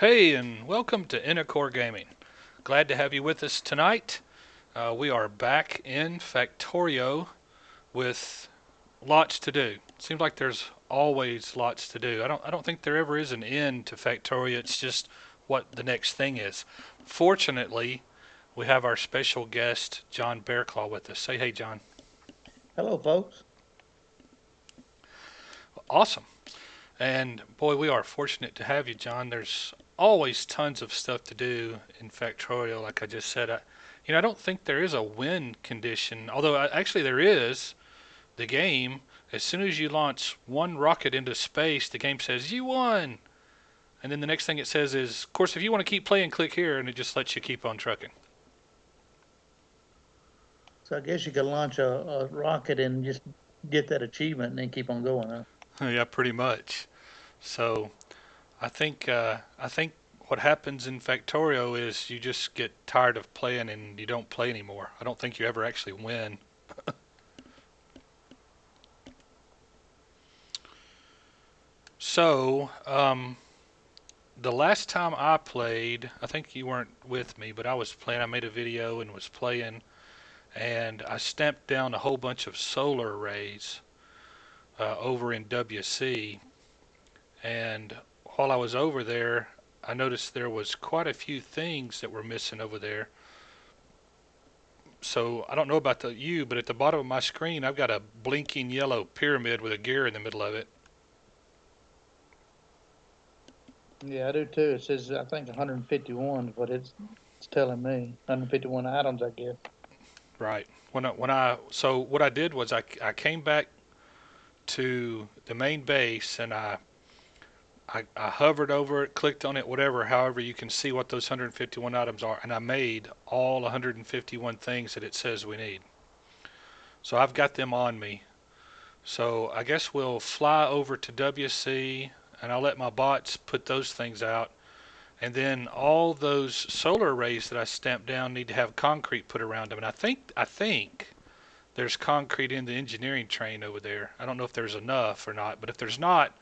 Hey, and welcome to Intercore Gaming. Glad to have you with us tonight. We are back in Factorio with lots to do. Seems like there's always lots to do. I don't think there ever is an end to Factorio. It's just what the next thing is. Fortunately, we have our special guest John Bearclaw with us. Say hey, John. Hello, folks. Awesome. And boy, we are fortunate to have you, John. There's always tons of stuff to do in Factorio, like I just said. I don't think there is a win condition, although actually there is. The game, as soon as you launch one rocket into space, the game says, "You won!" And then the next thing it says is, "Of course, if you want to keep playing, click here," and it just lets you keep on trucking. So I guess you could launch a rocket and just get that achievement and then keep on going, huh? Yeah, pretty much. So I think what happens in Factorio is you just get tired of playing and you don't play anymore. I don't think you ever actually win. So, the last time I played, I think you weren't with me, but I was playing. I made a video and was playing, and I stamped down a whole bunch of solar arrays over in WC. And while I was over there, I noticed there was quite a few things that were missing over there. So I don't know about you, but at the bottom of my screen, I've got a blinking yellow pyramid with a gear in the middle of it. Yeah, I do too. It says I think 151 is what it's telling me. 151 items, I guess. Right. So what I did was I came back to the main base and I hovered over it, clicked on it, whatever, however you can see what those 151 items are, and I made all 151 things that it says we need. So I've got them on me. So I guess we'll fly over to WC and I'll let my bots put those things out. And then all those solar arrays that I stamped down need to have concrete put around them. And I think there's concrete in the engineering train over there. I don't know if there's enough or not, but if there's not,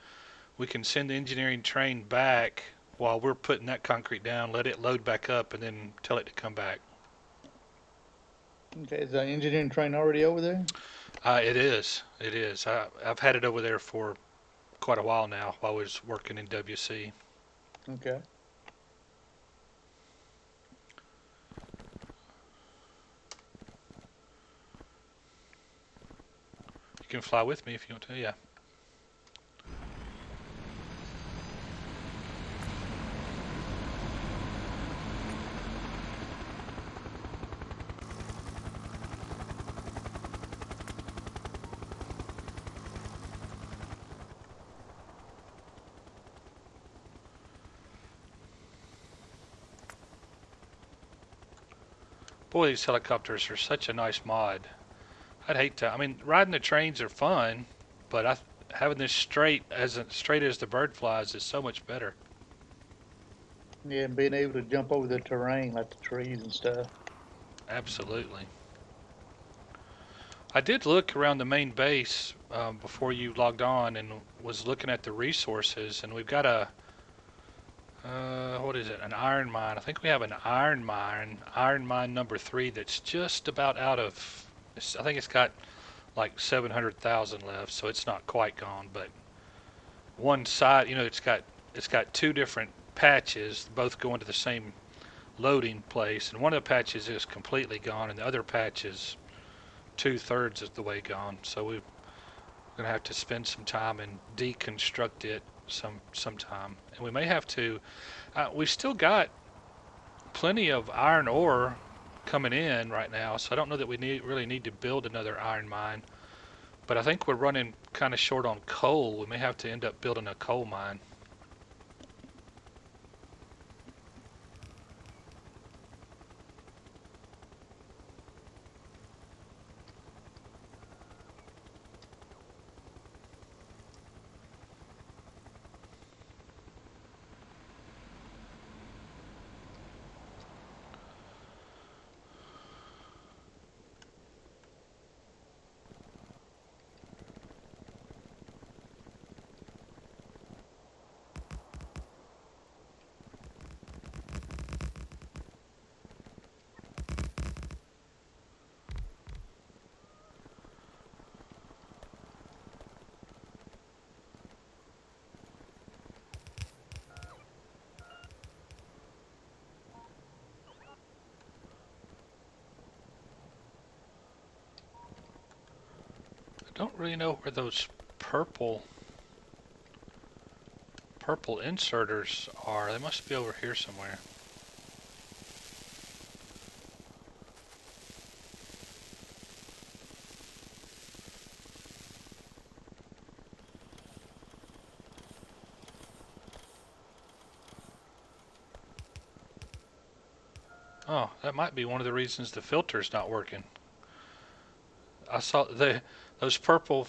we can send the engineering train back while we're putting that concrete down, let it load back up, and then tell it to come back. Okay, is the engineering train already over there? It is. It is. I've had it over there for quite a while now while I was working in WC. Okay. You can fly with me if you want to. Yeah. Boy, these helicopters are such a nice mod. I'd hate to. I mean, riding the trains are fun, but having this straight as the bird flies is so much better. Yeah, and being able to jump over the terrain like the trees and stuff. Absolutely. I did look around the main base before you logged on and was looking at the resources, and we've got what is it? An iron mine. I think we have an iron mine number 3 that's just about out of. I think it's got like 700,000 left, so it's not quite gone. But one side, it's got two different patches, both going to the same loading place, and one of the patches is completely gone, and the other patch is 2/3 of the way gone. So we're gonna have to spend some time and deconstruct it sometime, and we may have to. We've still got plenty of iron ore coming in right now, so I don't know that we really need to build another iron mine. But I think we're running kind of short on coal. We may have to end up building a coal mine. don't really know where those purple purple inserters are. They must be over here somewhere. Oh, that might be one of the reasons the filter's not working. I saw those purple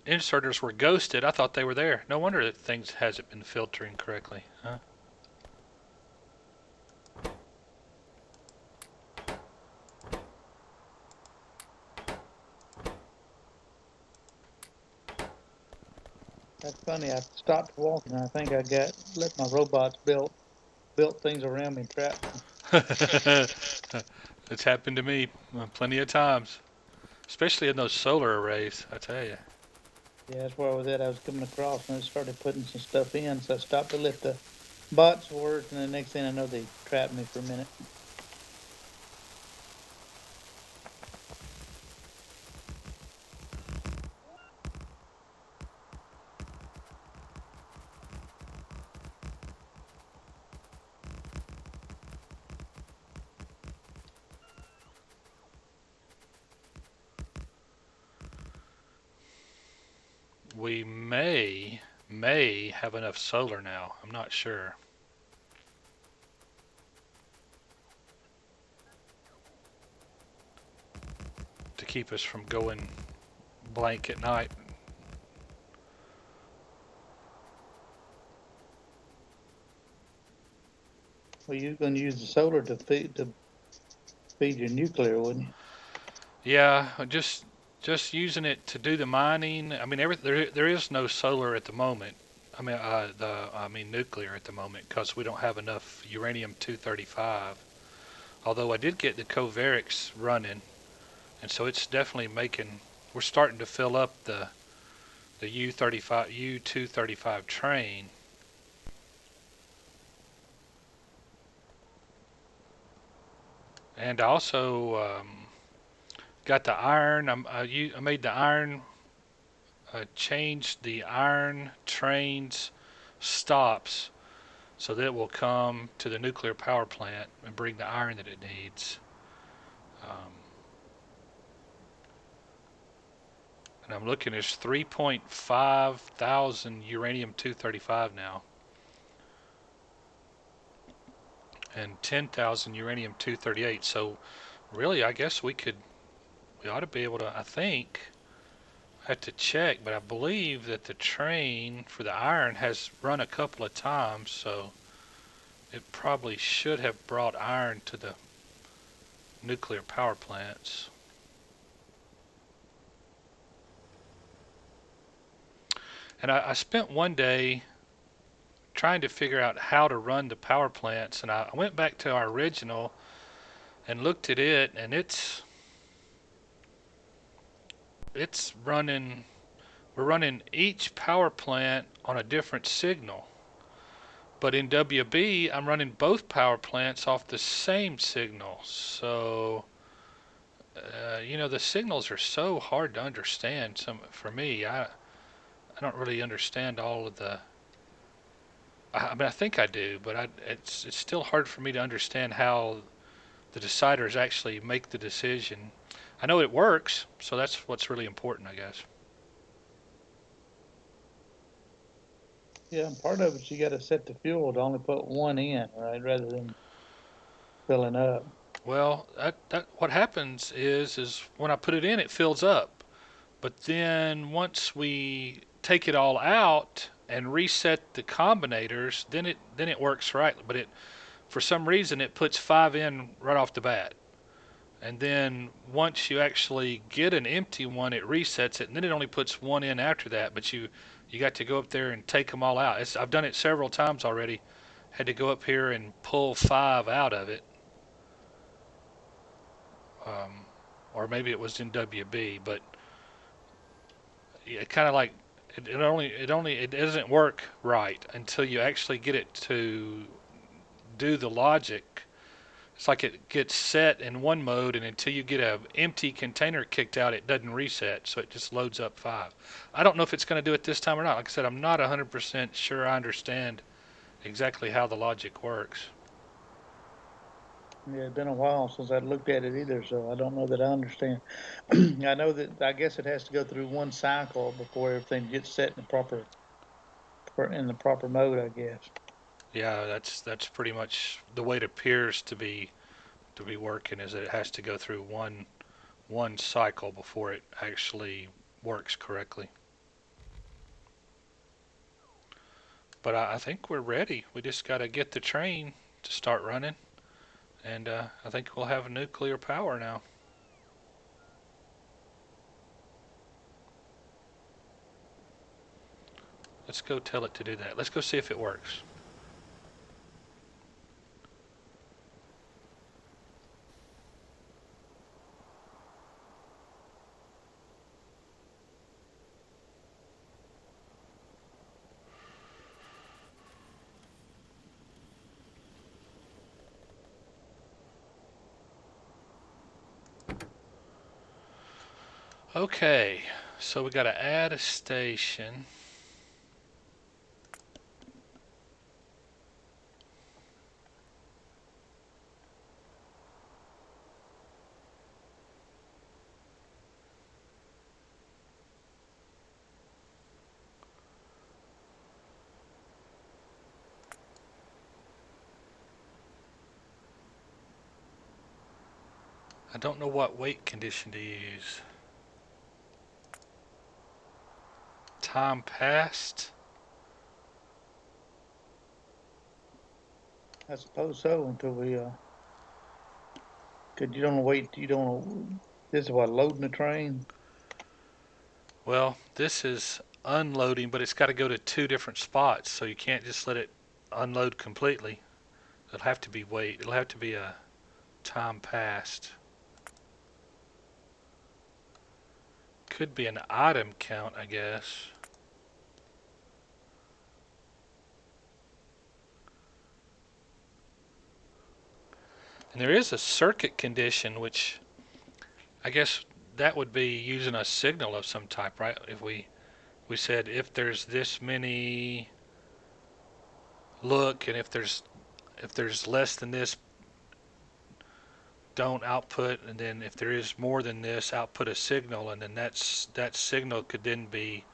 inserters were ghosted. I thought they were there. No wonder that things hasn't been filtering correctly. Huh? That's funny. I stopped walking. I think I got let my robots built things around me, trapped me. It's happened to me plenty of times, especially in those solar arrays. I tell you. Yeah, that's where I was at. I was coming across and I started putting some stuff in, so I stopped to let the bots work, and the next thing I know, they trapped me for a minute. We may have enough solar now. I'm not sure. To keep us from going blank at night. Well, you're going to use the solar to feed your nuclear, wouldn't you? Yeah, just using it to do the mining. I mean, there is no solar at the moment. I mean nuclear at the moment because we don't have enough uranium 235. Although I did get the Covarics running, and so it's definitely making. We're starting to fill up the U35 U235 train. And I also got the iron. I made the iron. Changed the iron trains stops so that it will come to the nuclear power plant and bring the iron that it needs. Um, and I'm looking at 3.5 thousand uranium 235 now, and 10,000 uranium 238. So really, I guess we ought to be able to. I think I have to check, but I believe that the train for the iron has run a couple of times, so it probably should have brought iron to the nuclear power plants. And I spent one day trying to figure out how to run the power plants, and I went back to our original and looked at it, and it's running. We're running each power plant on a different signal. But in WB, I'm running both power plants off the same signal. So, the signals are so hard to understand. For me, I don't really understand all of the. I mean, I think I do, but it's still hard for me to understand how the deciders actually make the decision. I know it works, so that's what's really important, I guess. Yeah, and part of it you got to set the fuel to only put one in, right, rather than filling up. Well, that what happens is when I put it in, it fills up. But then once we take it all out and reset the combinators, then it works right. But it for some reason it puts five in right off the bat. And then once you actually get an empty one, it resets it, and then it only puts one in after that. But you got to go up there and take them all out. I've done it several times already. Had to go up here and pull five out of it, um, or maybe it was in WB. But it kind of like it doesn't work right until you actually get it to do the logic It's like it gets set in one mode, and until you get a empty container kicked out, it doesn't reset, so it just loads up 5. I don't know if it's going to do it this time or not. Like I said, I'm not 100% sure I understand exactly how the logic works. Yeah, it's been a while since I looked at it either, so I don't know that I understand. I know that I guess it has to go through one cycle before everything gets set in the proper mode, I guess. Yeah, that's pretty much the way it appears to be working. Is that it has to go through one cycle before it actually works correctly. But I think we're ready. We just got to get the train to start running, and I think we'll have nuclear power now. Let's go tell it to do that. Let's go see if it works. Okay, so we got to add a station. I don't know what weight condition to use. Time passed. I suppose so until we cause you don't wait. You don't. This is what loading the train. Well, this is unloading, but it's got to go to 2 different spots, so you can't just let it unload completely. It'll have to be weight. It'll have to be a time passed. Could be an item count, I guess. And there is a circuit condition, which I guess that would be using a signal of some type, right? If we said if there's this many look, and if there's less than this, don't output, and then if there is more than this, output a signal, and then that signal could then be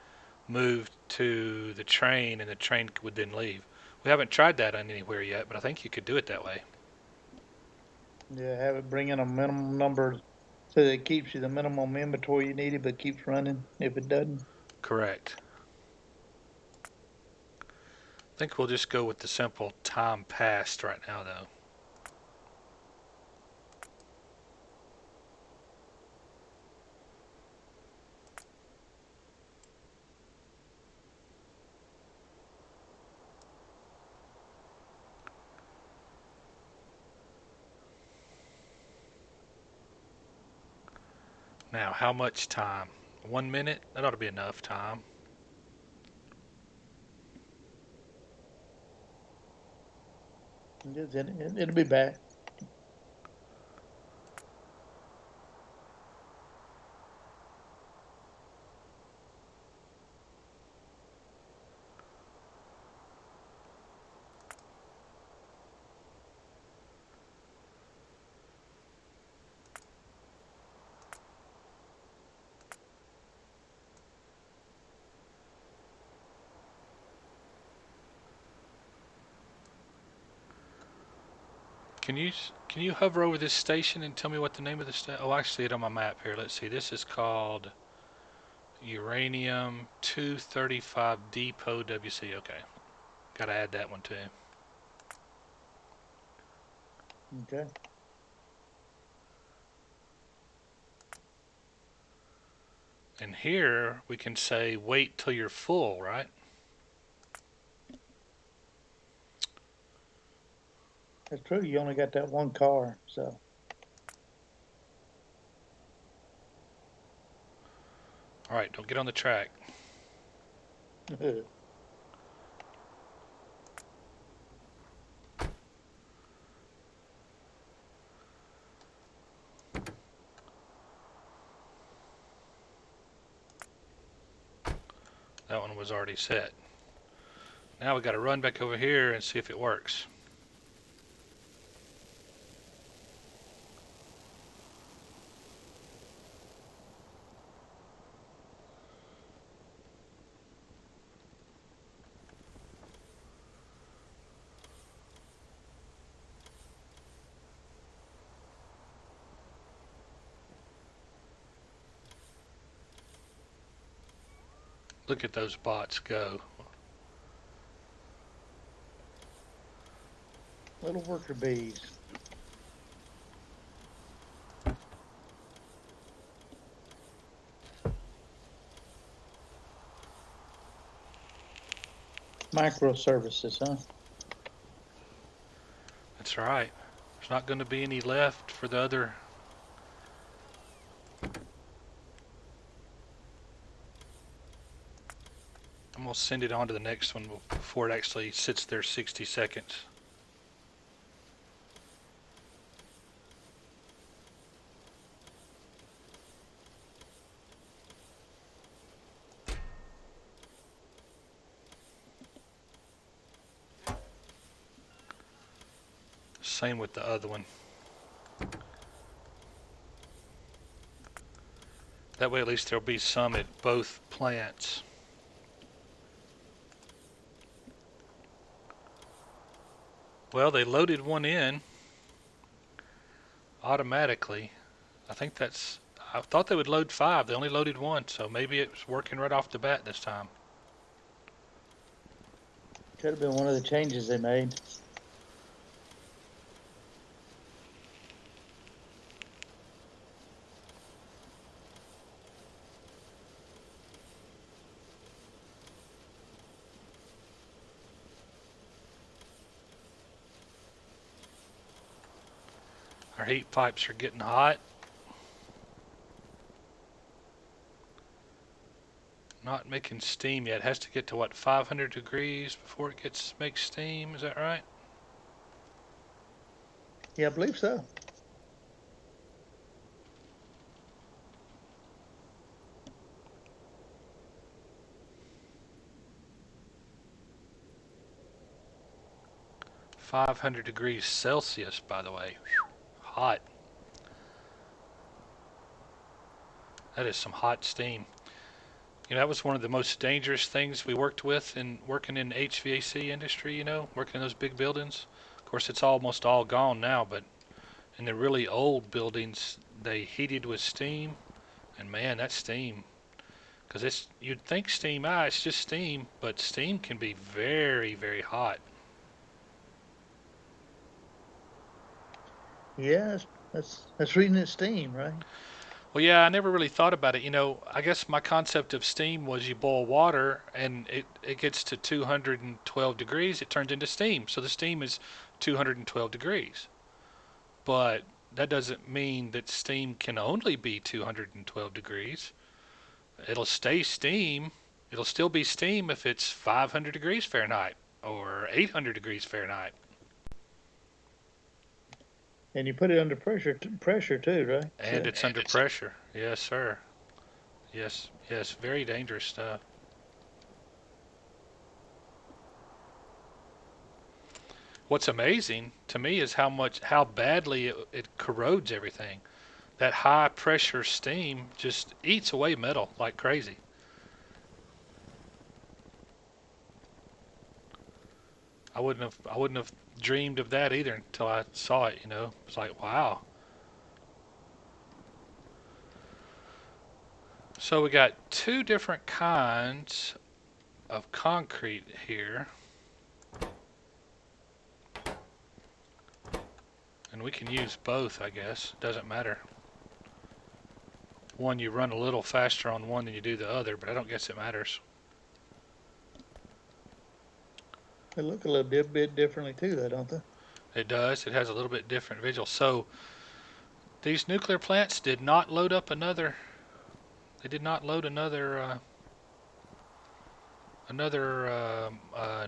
moved to the train, and the train would then leave. We haven't tried that on anywhere yet, but I think you could do it that way. Yeah, have it bring in a minimum number so that it keeps you the minimum inventory you needed, but keeps running if it doesn't. Correct. I think we'll just go with the simple time passed right now, though. Now, how much time? 1 minute? That ought to be enough time. It'll be back. Can you hover over this station and tell me what the name of the station? Oh, I see it on my map here. Let's see. This is called Uranium 235 Depot WC. Okay, got to add that one too. Okay. And here we can say wait till you're full, right? That's true. You only got that one car, so All right, don't get on the track. That one was already set. Now we got to run back over here and see if it works. Look at those bots go. Little worker bees. Microservices, huh? That's right. There's not going to be any left for the other. I'm going to send it on to the next one before it actually sits there 60 seconds. Same with the other one. That way at least there'll be some at both plants. Well, they loaded one in automatically. I think that's. I thought they would load 5. They only loaded 1, so maybe it's working right off the bat this time. Could have been one of the changes they made. Our heat pipes are getting hot. Not making steam yet. It has to get to what, 500 degrees before it makes steam. Is that right? Yeah, I believe so. (500 degrees Celsius), by the way. Whew, hot. That is some hot steam. You know, that was one of the most dangerous things we worked with in working in the HVAC industry, working in those big buildings. Of course, it's almost all gone now, but in the really old buildings, they heated with steam. And man, that steam, because you'd think steam, it's just steam, but steam can be very, very hot. Yeah, that's reading it steam, right? Well, yeah, I never really thought about it. I guess my concept of steam was you boil water and it gets to 212 degrees, it turns into steam. So the steam is 212 degrees. But that doesn't mean that steam can only be 212 degrees. It'll stay steam. It'll still be steam if it's 500 degrees Fahrenheit or 800 degrees Fahrenheit. And you put it under pressure too, right? And So it's under pressure. Yes, sir. Yes, yes, very dangerous stuff. What's amazing to me is how badly it corrodes everything. That high pressure steam just eats away metal like crazy. I wouldn't have dreamed of that either until I saw it. It's like, wow. So we got two different kinds of concrete here. And we can use both, I guess. Doesn't matter. One, you run a little faster on one than you do the other, but I don't guess it matters. they look a little bit differently too, though, don't they? It does. It has a little bit different visual. So these nuclear plants did not load up another. They did not load another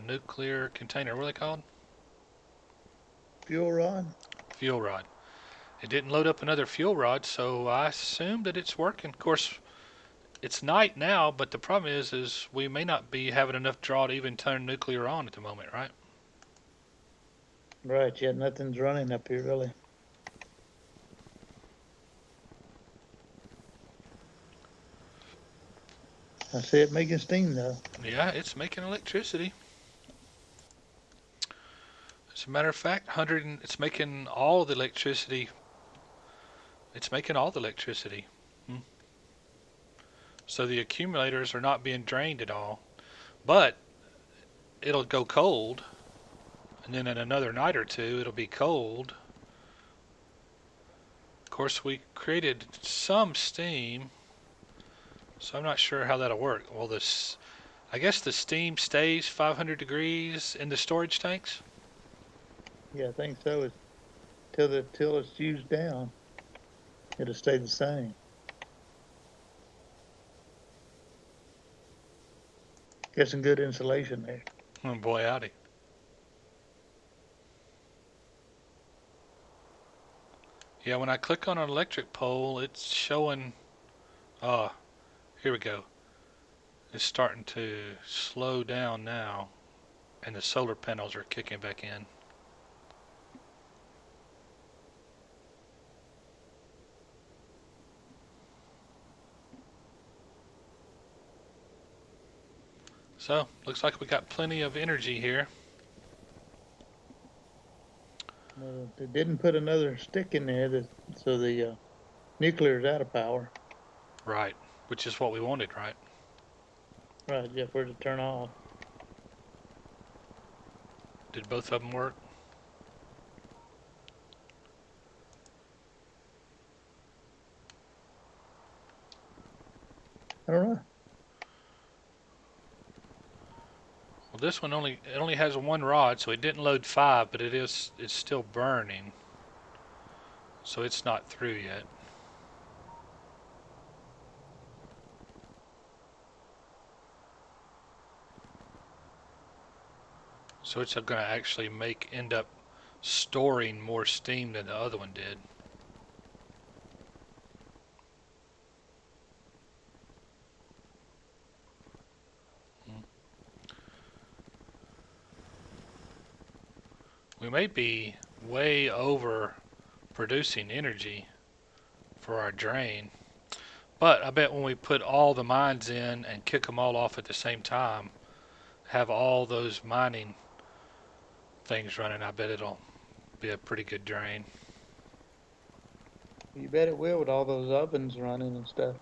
nuclear container. What are they called? Fuel rod. Fuel rod. It didn't load up another fuel rod, so I assume that it's working. Of course, it's night now, but the problem is we may not be having enough draw to even turn nuclear on at the moment, right? Right, yeah, nothing's running up here really. I see it making steam though. Yeah, it's making electricity. As a matter of fact, it's making all the electricity. It's making all the electricity. Hmm. So the accumulators are not being drained at all. But it'll go cold, and then in another night or two, it'll be cold. Of course, we created some steam, so I'm not sure how that'll work. Well, I guess the steam stays 500 degrees in the storage tanks. Yeah, I think so. It's till it's used down, it'll stay the same. Get some good insulation there. Oh boy, howdy. Yeah, when I click on an electric pole, it's showing. Ah, here we go. It's starting to slow down now, and the solar panels are kicking back in. So, looks like we got plenty of energy here. They didn't put another stick in there, so the nuclear's out of power. Right, which is what we wanted, right? Right, yeah, for it to turn off. Did both of them work? I don't know. Well, this one only has one rod, so it didn't load 5, but it's still burning. So it's not through yet. So it's going to actually end up storing more steam than the other one did. Hmm. We may be way over producing energy for our drain, but I bet when we put all the mines in and kick them all off at the same time, have all those mining things running, I bet it'll be a pretty good drain. You bet it will with all those ovens running and stuff.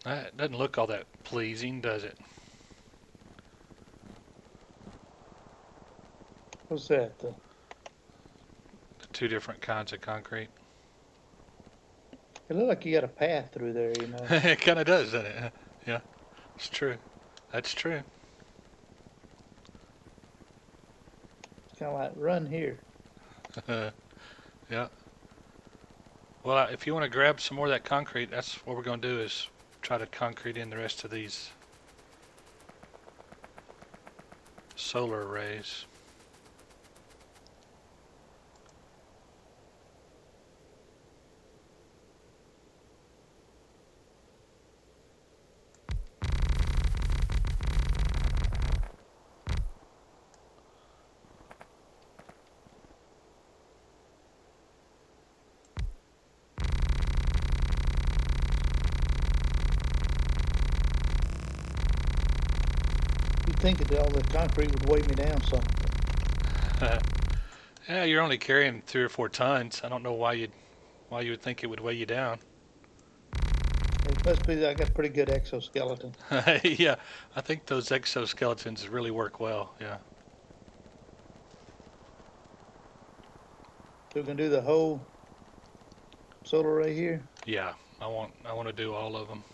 That doesn't look all that pleasing, does it? What's that? The two different kinds of concrete. It looked like you got a path through there, you know. It kind of does, doesn't it? Yeah, it's true. That's true. It's kind of like run here. Yeah. Well, if you want to grab some more of that concrete, that's what we're going to do is try to concrete in the rest of these solar arrays. think that all the concrete would weigh me down some, but Yeah, you're only carrying 3 or 4 tons. I don't know why you would think it would weigh you down. it must be that I got a pretty good exoskeleton. Yeah, I think those exoskeletons really work well. Yeah, So we can do the whole solar array here. yeah. I want to do all of them.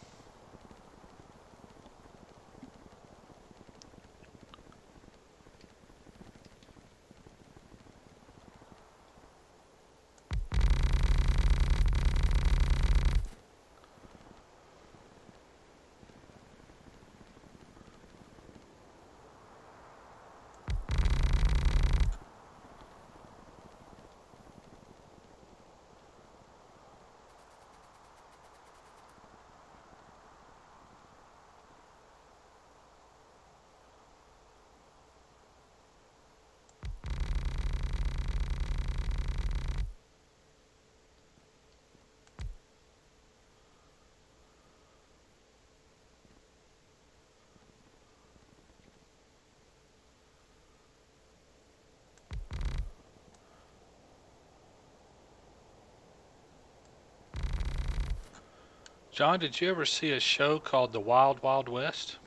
John, did you ever see a show called The Wild Wild West?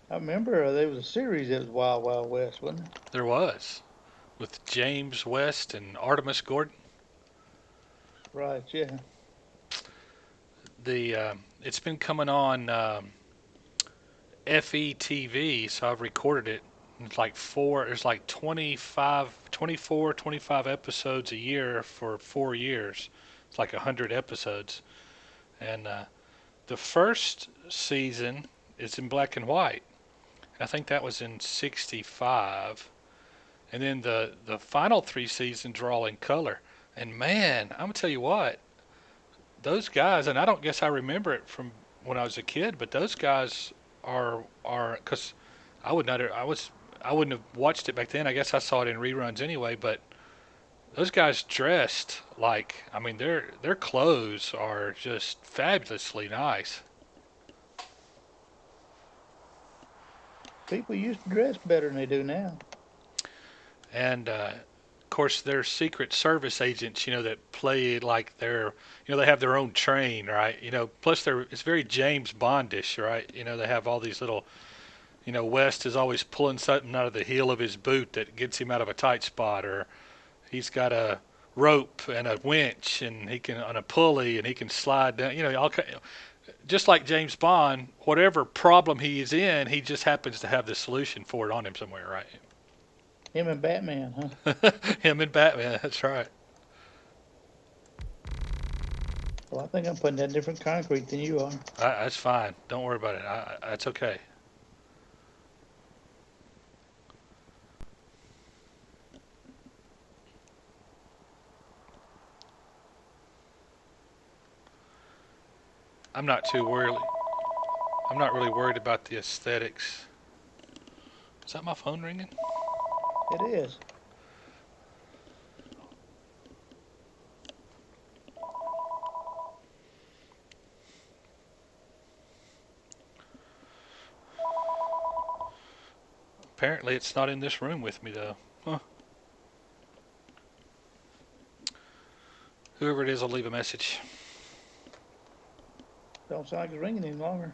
I remember there was a series that was Wild Wild West, wasn't it? There was, with James West and Artemis Gordon. Right, yeah. It's been coming on FETV, so I've recorded it. It's like four. There's like 25 episodes a year for 4 years. It's like 100 episodes, and the first season is in black and white. I think that was in '65, and then the final 3 seasons are all in color. And man, I'm gonna tell you what, those guys, and I don't guess I remember it from when I was a kid, but those guys are because I wouldn't have watched it back then. I guess I saw it in reruns anyway. But those guys dressed like, I mean, their clothes are just fabulously nice. People used to dress better than they do now. And of course, they're Secret Service agents, that play like they have their own train, right? Plus it's very James Bondish, right? They have all these little, West is always pulling something out of the heel of his boot that gets him out of a tight spot, or he's got a rope and a winch and he can on a pulley and he can slide down. Just like James Bond, whatever problem he is in, he just happens to have the solution for it on him somewhere, right? Him and Batman, huh? Him and Batman, that's right. Well, I think I'm putting that different concrete than you are. That's fine. Don't worry about it. That's okay. I'm not too worried. I'm not really worried about the aesthetics. Is that my phone ringing? It is. Apparently, it's not in this room with me though. Huh. Whoever it is, I'll leave a message. Don't sound like it's ringing any longer.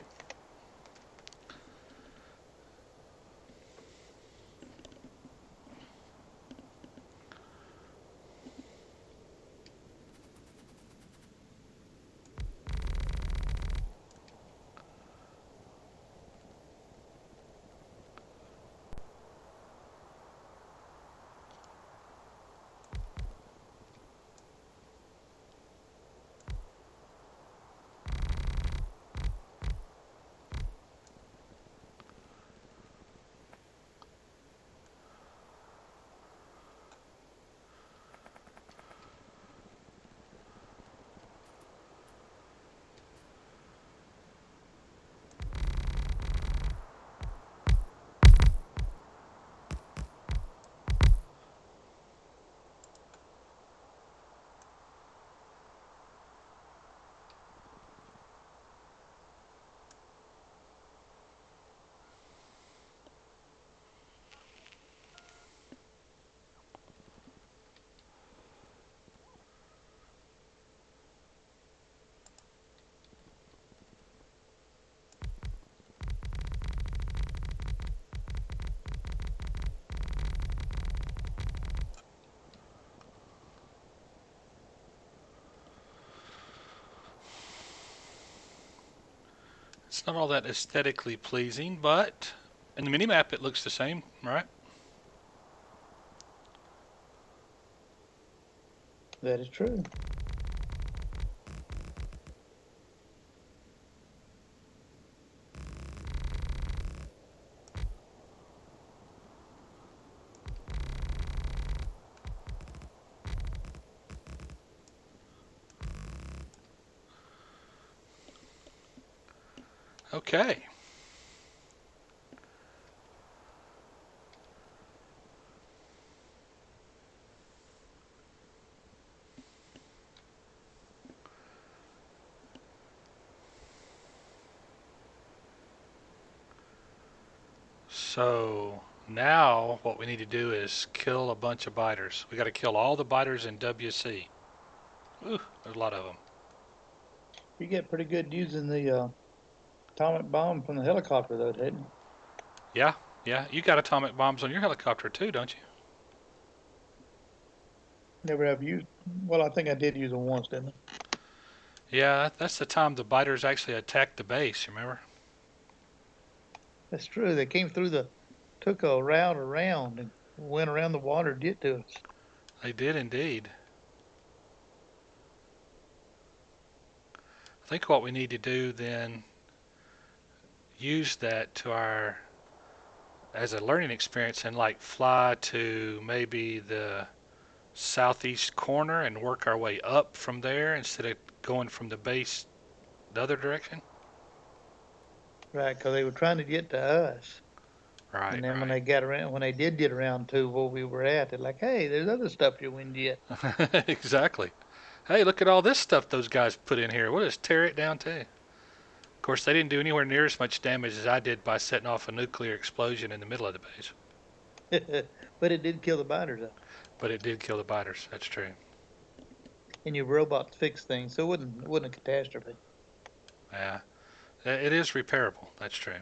It's not all that aesthetically pleasing, but in the mini map it looks the same, right? That is true. Okay. So now what we need to do is kill a bunch of biters. We got to kill all the biters in WC. Ooh, there's a lot of them. You get pretty good using the atomic bomb from the helicopter, though, didn't you? Yeah, yeah. You got atomic bombs on your helicopter too, don't you? Never have used. Well, I think I did use them once, didn't I? Yeah, that's the time the biters actually attacked the base. Remember? That's true. They came through took a route around and went around the water to get to us. They did indeed. I think what we need to do then use that to our as a learning experience and like fly to maybe the southeast corner and work our way up from there instead of going from the base the other direction. Right, because they were trying to get to us. Right, And then right. when they did get around to where we were at, they're like, "Hey, there's other stuff you win yet." Exactly. Hey, look at all this stuff those guys put in here. We'll just tear it down too. Of course, they didn't do anywhere near as much damage as I did by setting off a nuclear explosion in the middle of the base. But it did kill the biters, though. But it did kill the biters. That's true. And your robots fixed things, so it wasn't a catastrophe. Yeah, it is repairable. That's true.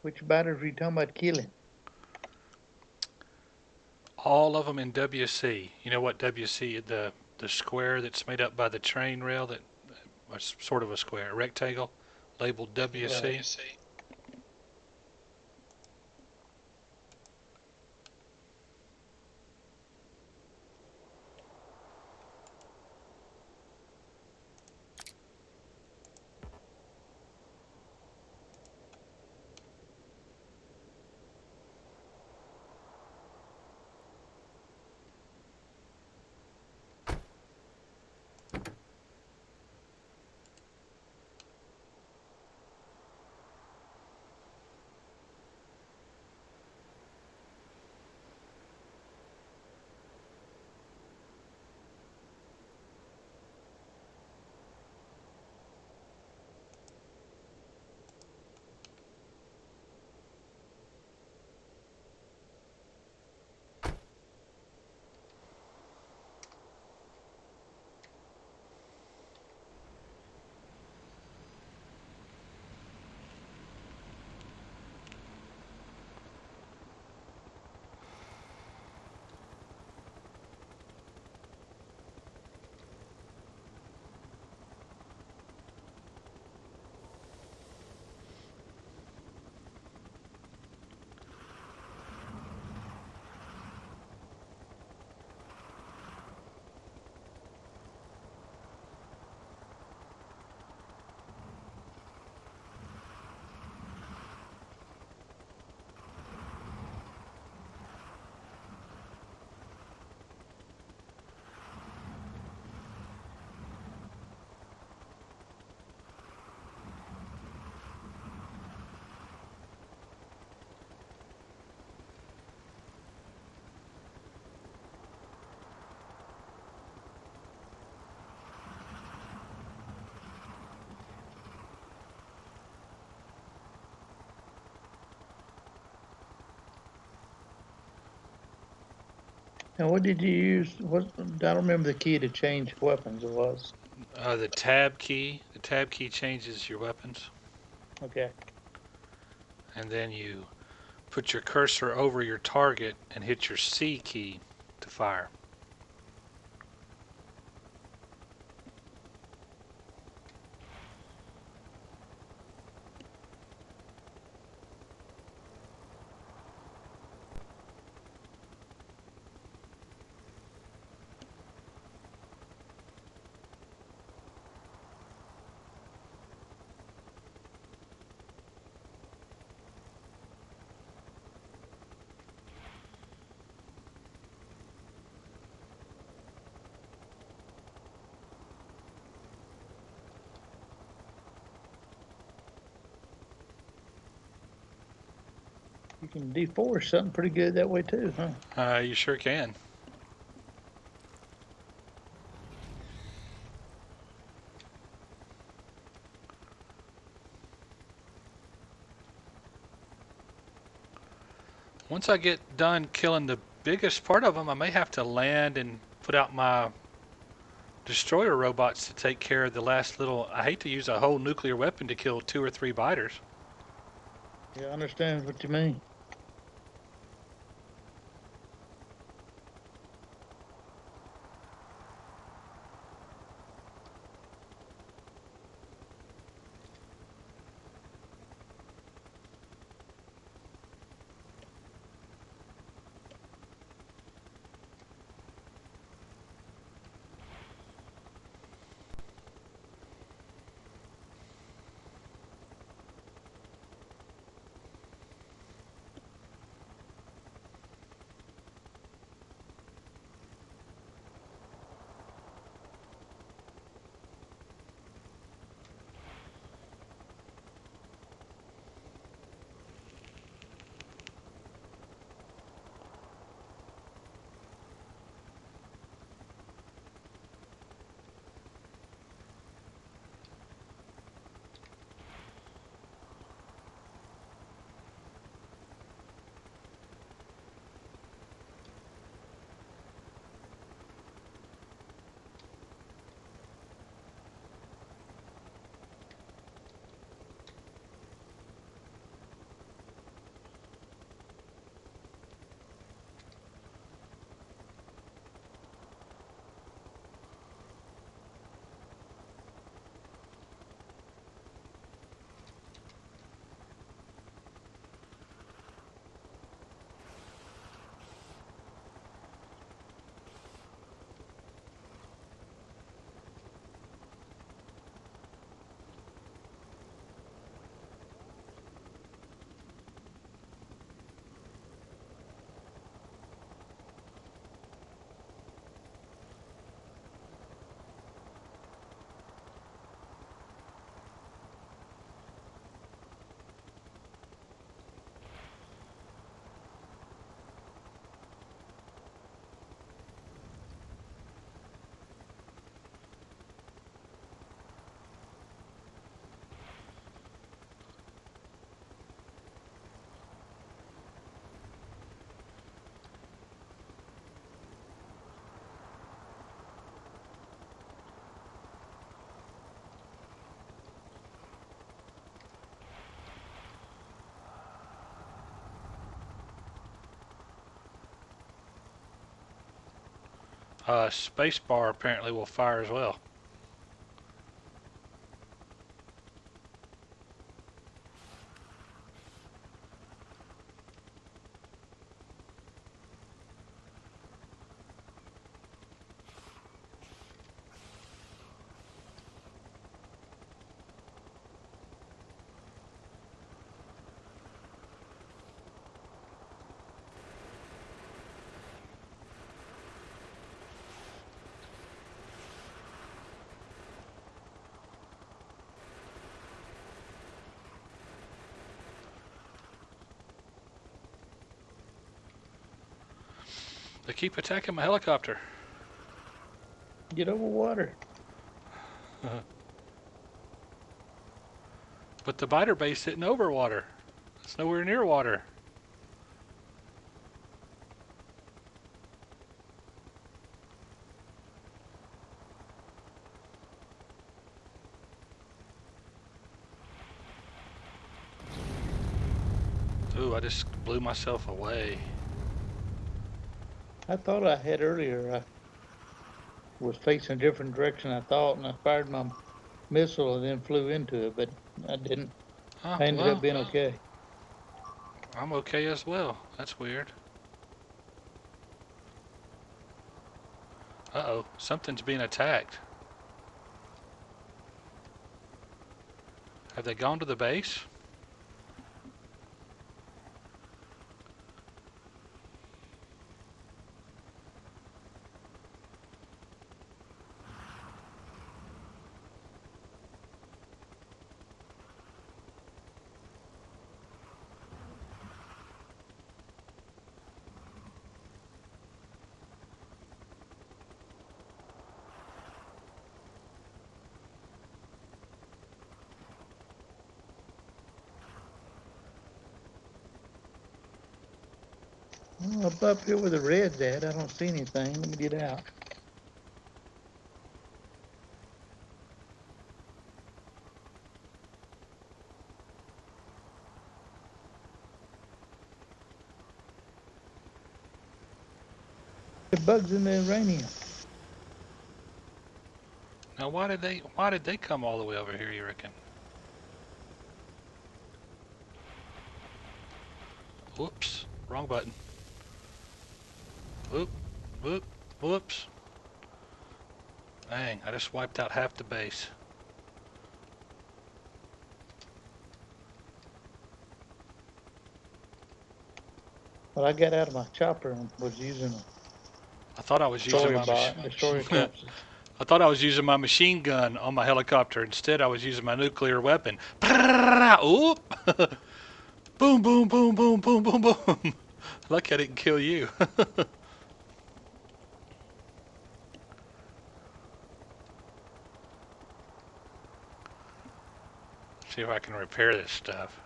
Which batteries are you talking about killing? All of them in WC. You know what WC, the square that's made up by the train rail, that was sort of a square, a rectangle, labeled Right. WC. And what did you use? What I don't remember the key to change weapons was. The tab key changes your weapons, Okay. and then you put your cursor over your target and hit your C key to fire. You can deforce something pretty good that way too, huh? You sure can. Once I get done killing the biggest part of them, I may have to land and put out my destroyer robots to take care of the last little. I hate to use a whole nuclear weapon to kill 2 or 3 biters. Yeah, I understand what you mean. Space bar apparently will fire as well. They keep attacking my helicopter. Get over water. But the biter base isn't over water. It's nowhere near water. Ooh, I just blew myself away. I thought I had earlier. I was facing a different direction, I thought, and I fired my missile and then flew into it, but I didn't. Oh, I ended up well, being okay. I'm okay as well. That's weird. Uh-oh, something's being attacked. Have they gone to the base? Well, up here where the red's at, I don't see anything. Let me get out. The bugs in the uranium. Now, why did they come all the way over here, you reckon? Whoops, wrong button. Whoop, whoop, whoops. Dang, I just wiped out half the base. Well, I got out of my chopper and was using a I thought I was using destroyer my bot, destroyer machine. capsules. I thought I was using my machine gun on my helicopter. Instead, I was using my nuclear weapon. Oop! Boom, boom, boom, boom, boom, boom, boom. Lucky I didn't kill you. See if I can repair this stuff.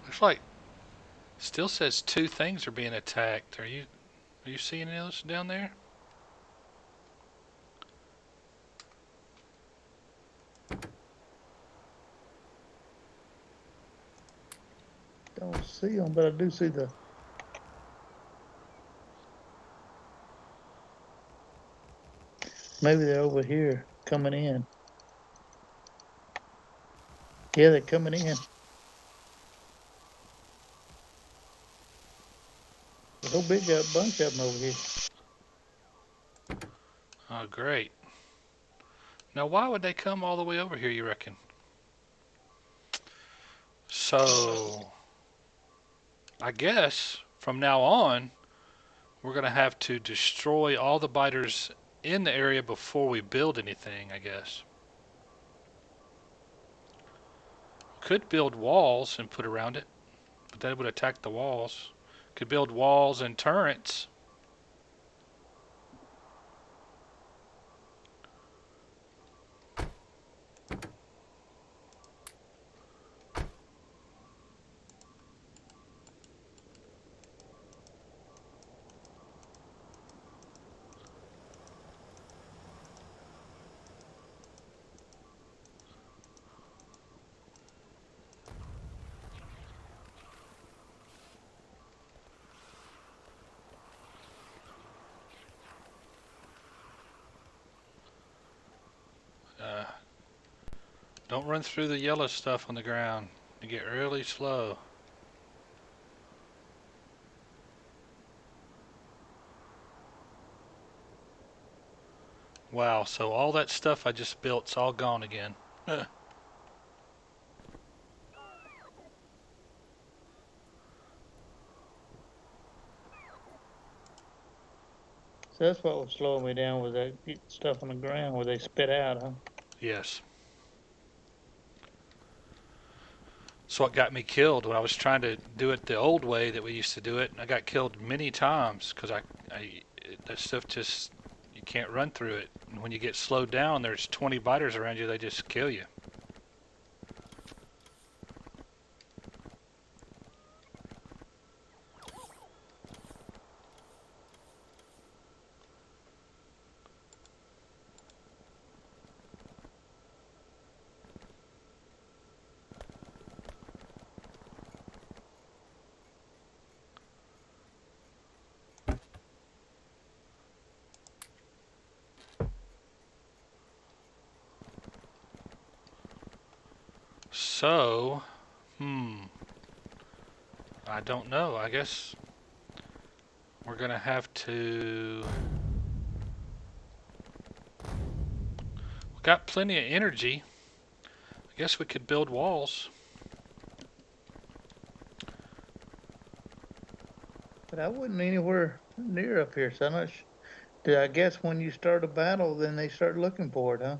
Looks like still says two things are being attacked. Are you seeing those down there? Don't see them, but I do see the. Maybe they're over here coming in. Yeah, they're coming in. A whole big bunch of them over here. Oh, great. Now, why would they come all the way over here, you reckon? So, I guess from now on, we're going to have to destroy all the biters in the area before we build anything, I guess. Could build walls and put around it, but that would attack the walls. Could build walls and turrets. Don't run through the yellow stuff on the ground. You get really slow. Wow, so all that stuff I just built's all gone again. So that's what was slowing me down was that stuff on the ground where they spit out, huh? Yes. That's what got me killed when I was trying to do it the old way that we used to do it. I got killed many times because that stuff just, you can't run through it. And when you get slowed down, there's 20 biters around you, they just kill you. So, I don't know. I guess we're going to have to. We got plenty of energy. I guess we could build walls. But I wasn't anywhere near up here, so I'm not. I guess when you start a battle, then they start looking for it, huh?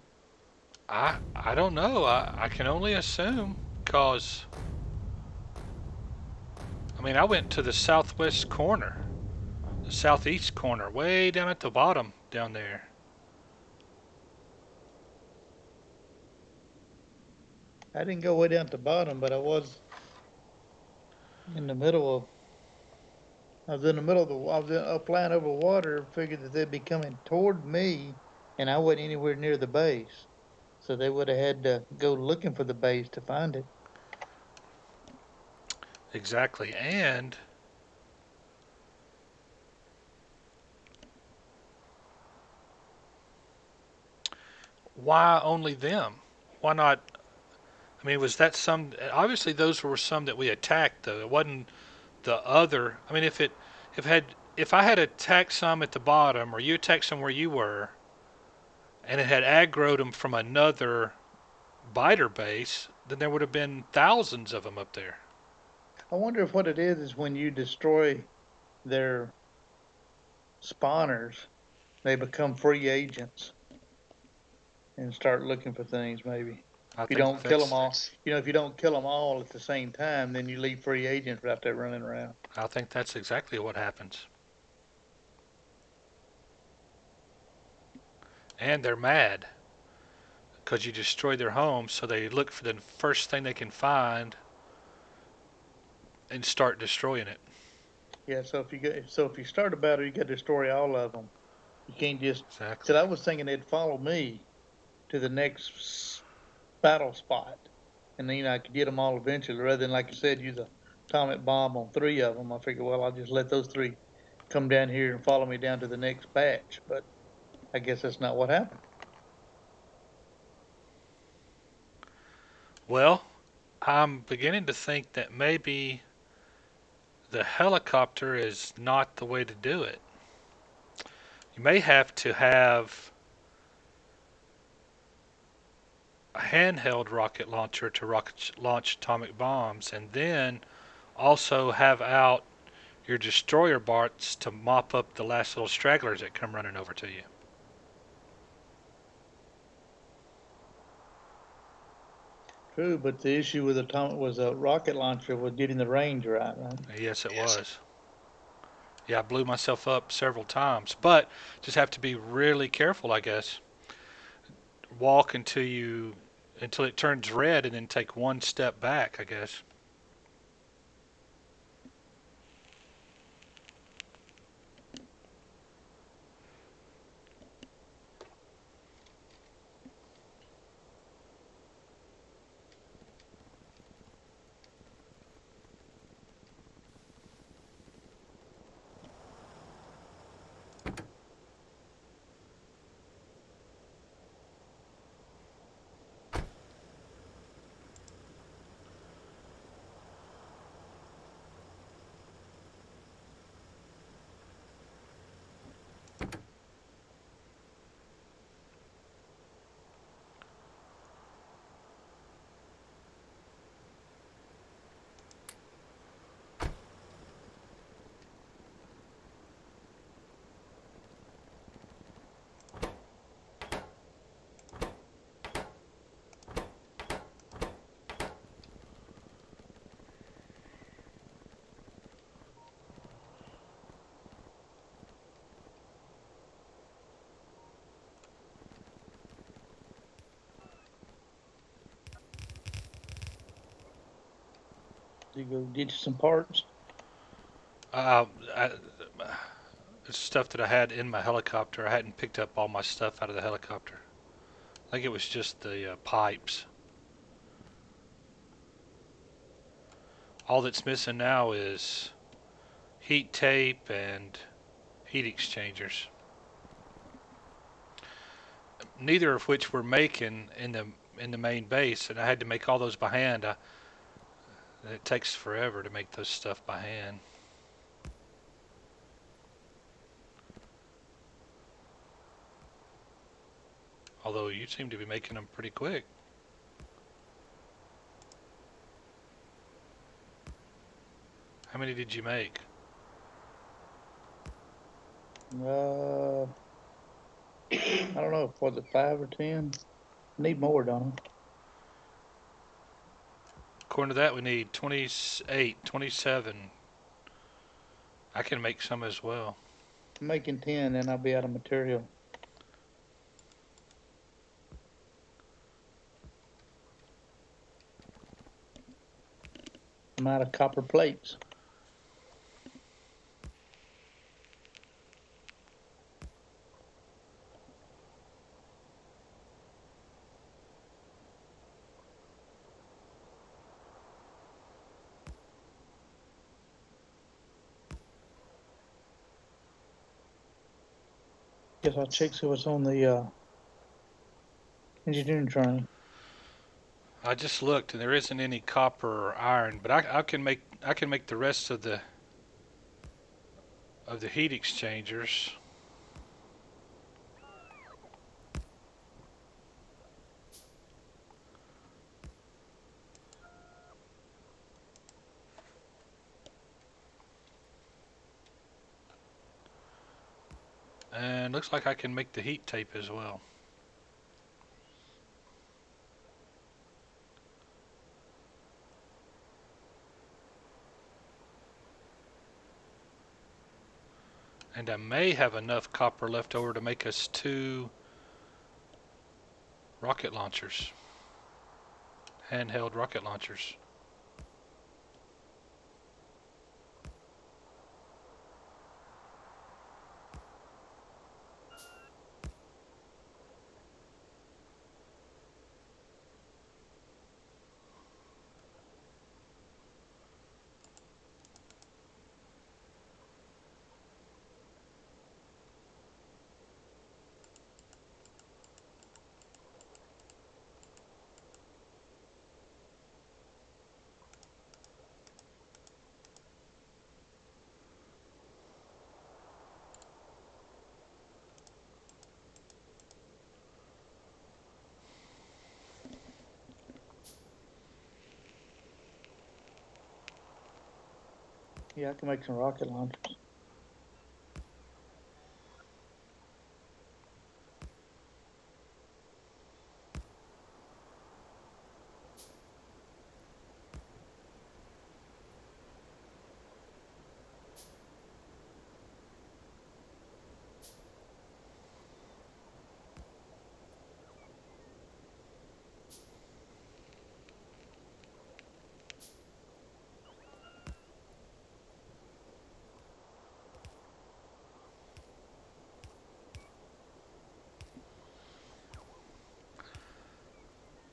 I don't know. I can only assume because I mean I went to the southwest corner, the southeast corner, way down at the bottom down there. I didn't go way down to the bottom, but I was in the middle of. I was in the middle of the. I was flying over water. Figured that they'd be coming toward me, and I wasn't anywhere near the base, so they would have had to go looking for the base to find it. Exactly. And why only them? Why not? I mean, was that some? Obviously, those were some that we attacked, though. It wasn't the other. I mean, if I had attacked some at the bottom, or you attacked some where you were, and it had aggroed them from another biter base, then there would have been thousands of them up there. I wonder if what it is when you destroy their spawners, they become free agents and start looking for things. Maybe I if you think don't kill them that's all, if you don't kill them all at the same time, then you leave free agents out there running around. I think that's exactly what happens. And they're mad because you destroyed their home, so they look for the first thing they can find and start destroying it. Yeah. So if you start a battle, you got to destroy all of them. You can't just. Exactly. Cause I was thinking they'd follow me to the next battle spot, and then I could get them all eventually, rather than like you said, use a atomic bomb on three of them. I figured, well, I'll just let those three come down here and follow me down to the next batch. But I guess that's not what happened. Well, I'm beginning to think that maybe the helicopter is not the way to do it. You may have to have a handheld rocket launcher to launch atomic bombs, and then also have out your destroyer bots to mop up the last little stragglers that come running over to you. True, but the issue with atomic was a rocket launcher was getting the range right, right? Yes, it was. Yeah, I blew myself up several times, but just have to be really careful, I guess. Walk until it turns red, and then take one step back, I guess. You go get you some parts. Uh, I, it's stuff that I had in my helicopter. I hadn't picked up all my stuff out of the helicopter. I think it was just the pipes. All that's missing now is heat tape and heat exchangers. Neither of which we're making in the main base, and I had to make all those by hand. It takes forever to make those stuff by hand. Although you seem to be making them pretty quick. How many did you make? Uh, I don't know, was it 5 or 10? Need more, don't I? According to that, we need 28, 27. I can make some as well. I'm making 10, then I'll be out of material. I'm out of copper plates. Guess I'll check see what's on the engineering train. I just looked, and there isn't any copper or iron, but I can make the rest of the heat exchangers. And looks like I can make the heat tape as well. And I may have enough copper left over to make us 2 rocket launchers, handheld rocket launchers. Yeah, I can make some rocket launchers.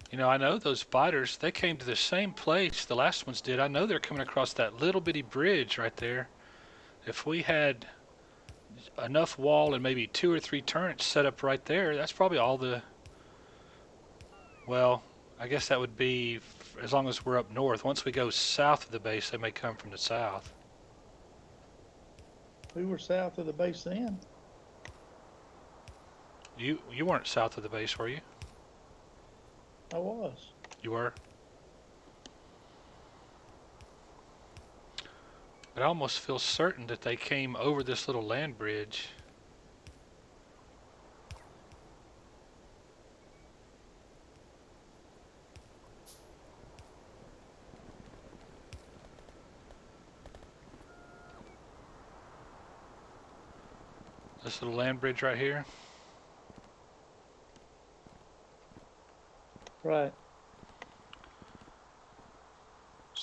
You know, I know those fighters, they came to the same place the last ones did. I know they're coming across that little bitty bridge right there. If we had enough wall and maybe 2 or 3 turrets set up right there, that's probably all the. Well, I guess that would be as long as we're up north. Once we go south of the base, they may come from the south. We were south of the base then. You weren't south of the base, were you? I was. You were? But I almost feel certain that they came over this little land bridge. This little land bridge right here. Right.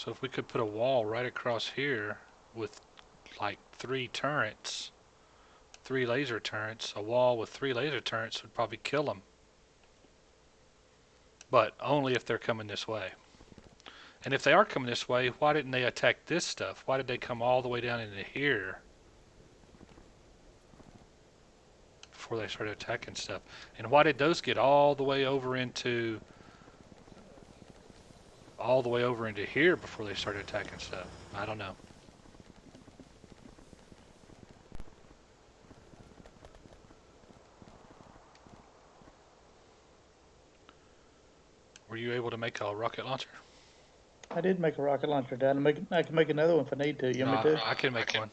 So if we could put a wall right across here with like 3 turrets, 3 laser turrets, a wall with 3 laser turrets would probably kill them. But only if they're coming this way. And if they are coming this way, why didn't they attack this stuff? Why did they come all the way down into here before they started attacking stuff? And why did those get all the way over into here before they started attacking stuff? I don't know. Were you able to make a rocket launcher? I did make a rocket launcher down. I can make another one if I need to. You No, want me to? I can make one.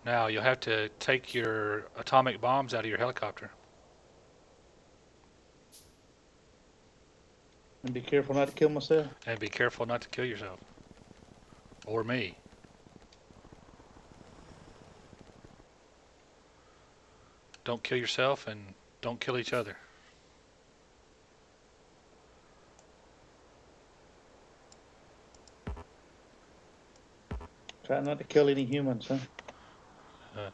Now you'll have to take your atomic bombs out of your helicopter. And be careful not to kill myself. And be careful not to kill yourself. Or me. Don't kill yourself and don't kill each other. Try not to kill any humans, huh? Uh,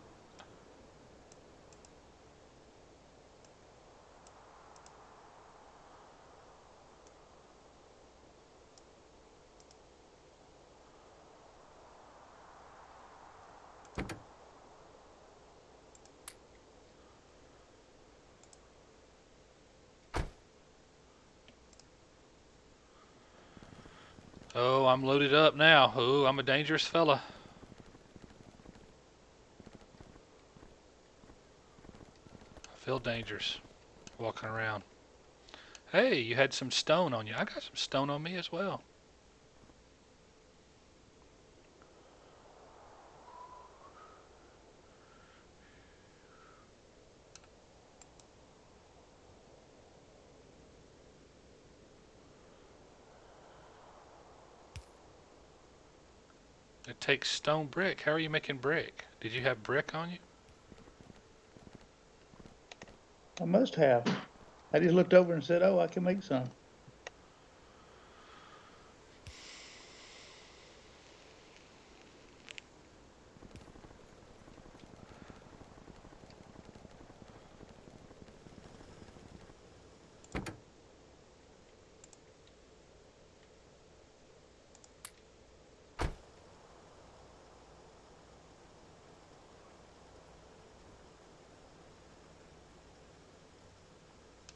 oh, I'm loaded up now. Oh, I'm a dangerous fella. I feel dangerous walking around. Hey, you had some stone on you. I got some stone on me as well. It takes stone brick. How are you making brick? Did you have brick on you? I must have. I just looked over and said, "Oh, I can make some."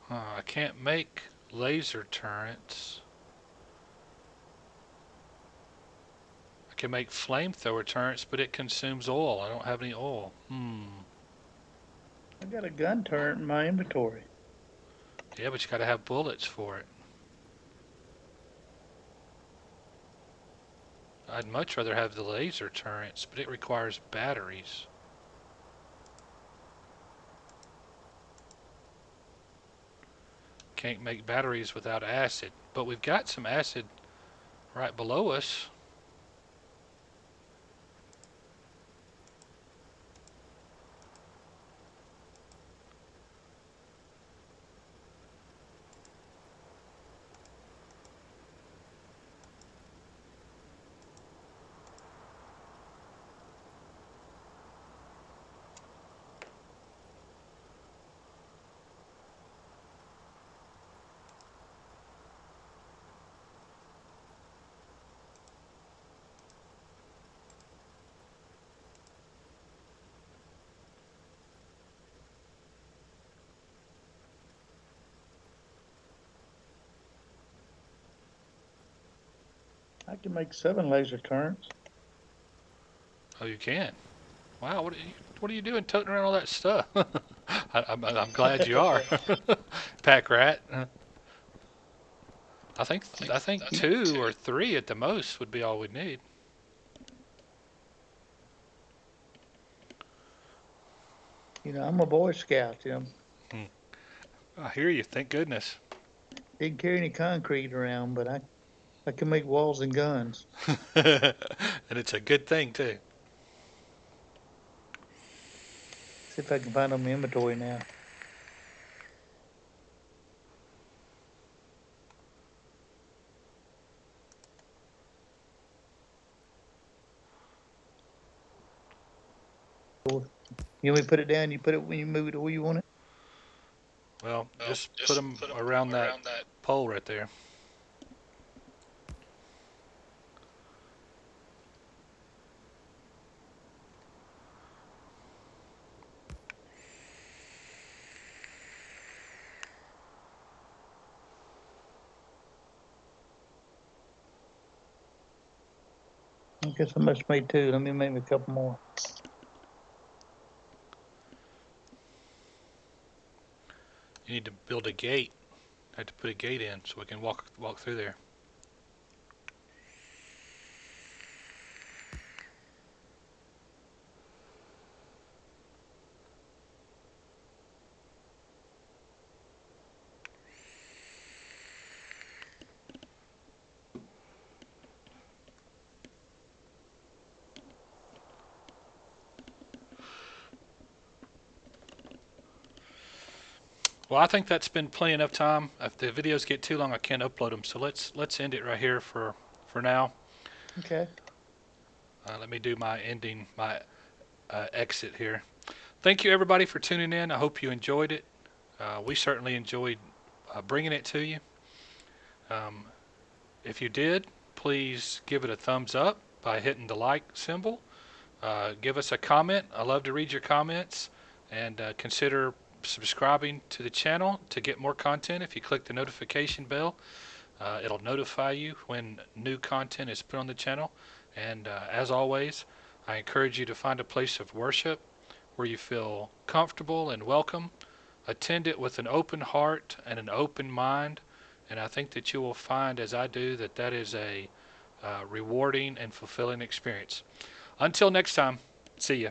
I can't make laser turrets. I can make flamethrower turrets, but it consumes oil. I don't have any oil. I got a gun turret in my inventory. Yeah, but you gotta have bullets for it. I'd much rather have the laser turrets, but it requires batteries. Can't make batteries without acid. But we've got some acid right below us. I can make 7 laser turrets. Oh, you can. Wow, what are you doing toting around all that stuff? I'm glad you are. Pack rat. I think 2 or 3 at the most would be all we'd need. I'm a Boy Scout. Hmm. I hear you. Thank goodness. Didn't carry any concrete around, but I can make walls and guns. And it's a good thing too. See if I can find them in my inventory now. You want me to put it down? You put it when you move it where you want it. Well, just put them around that pole right there. I guess I must have made two. Let me make a couple more. You need to build a gate. I have to put a gate in so we can walk through there. Well, I think that's been plenty enough time. If the videos get too long, I can't upload them. So let's end it right here for now. Okay. Let me do my exit here. Thank you everybody for tuning in. I hope you enjoyed it. We certainly enjoyed bringing it to you. Um, if you did, please give it a thumbs up by hitting the like symbol. Give us a comment. I love to read your comments, and consider subscribing to the channel to get more content. If you click the notification bell, it'll notify you when new content is put on the channel. And as always, I encourage you to find a place of worship where you feel comfortable and welcome. Attend it with an open heart and an open mind. And I think that you will find, as I do, that that is a rewarding and fulfilling experience. Until next time, see ya.